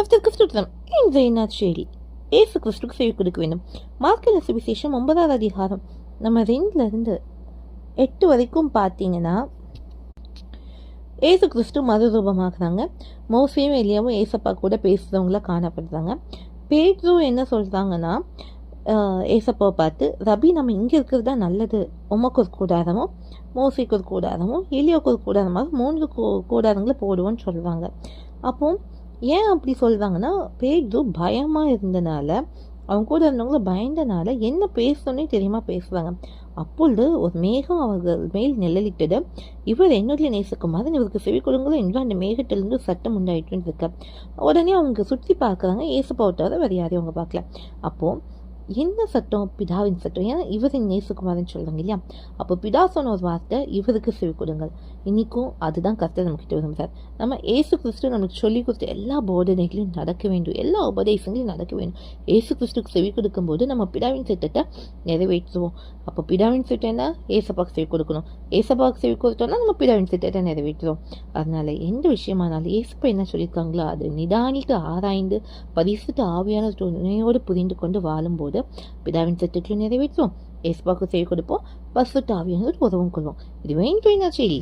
கர்த்தருக்கு ஸ்தோத்திரம். இன்றைய நற்செய்தி இயேசு கிறிஸ்துக்கு செவி கொடுக்க வேண்டும். மார்க்கின் சுவிசேஷம் 9வது அதிகாரம் நம்ம 2-8 வரைக்கும் பார்த்தீங்கன்னா, ஏசு கிறிஸ்து மறுரூபமாகறாங்க. மோசேயும் எலியாவும் ஏசப்பா கூட பேசுறவங்கள காணப்படுறாங்க. பேதுரு என்ன சொல்றாங்கன்னா, ஏசப்பாவை பார்த்து, ரபி நம்ம இங்கே இருக்கிறது தான் நல்லது, உமக்கு ஒரு கூடாரமும் மோசைக்கு ஒரு கூடாரமும் எலியாவுக்கு ஒரு கூடாரமாக 3 கூடாரங்களை போடுவோன்னு சொல்றாங்க. அப்போ ஏன் அப்படி சொல்றாங்கன்னா, பேதுரு பயமா இருந்தனால, அவங்க கூட இருந்தவங்கள பயந்தனால என்ன பேசணுன்னே தெரியுமா பேசுவாங்க. அப்பொழுது ஒரு மேகம் அவர்கள் மேல் நிழலிட்டது. இவர் என்னுடைய நேசகுமாரன், இவருக்கு செவி கொடுங்களோ என்று அந்த மேகத்திலிருந்து சட்டம் உண்டாயிட்டுன்னு இருக்க. உடனே அவங்க சுற்றி பார்க்குறாங்க. ஏசப்பாவை தவிர வேறு யாரையும் அவங்க பார்க்கல. அப்போ என்ன சட்டம்? பிதாவின் சட்டம். ஏன்னா இவரின் நேசகுமாரன் சொல்றாங்க இல்லையா? அப்போ பிதா சொன்ன ஒரு வார்த்தை, இவருக்கு செவி கொடுங்கள். இன்னைக்கும் அதுதான் கர்த்தர் நம்ம கிட்ட விரும்புகிறார். நம்ம ஏசு கிறிஸ்து நமக்கு சொல்லி கொடுத்த எல்லா போதனைகளையும் நடக்க வேண்டும், எல்லா உபதேசங்களையும் நடக்க வேண்டும். ஏசு கிறிஸ்துக்கு செவி கொடுக்கும் போது நம்ம பிதாவின் சட்டத்தை நிறைவேற்றுவோம். அப்போ பிதாவின் சட்டம் என்ன? ஏசப்பாக்கு செவி கொடுக்கணும். ஏசப்பாக்கு செவி கொடுத்தோம்னா நம்ம பிதாவின் சட்டத்தை நிறைவேற்றுவோம். அதனால எந்த விஷயமானாலும் ஏசப்பா என்ன சொல்லியிருக்காங்களோ அது நிதானித்து ஆராய்ந்து பரிசுத்த ஆவியான துணையோடு புரிந்து கொண்டு வாழும்போது பிதாவின் சட்டத்திலும் நிறைவேற்றுவோம், ஏசப்பாக்கு செவி கொடுப்போம், பரிசுத்த ஆவியானவர் உதவும் கொள்வோம். இதுவே இன்றைய நற்செய்தி.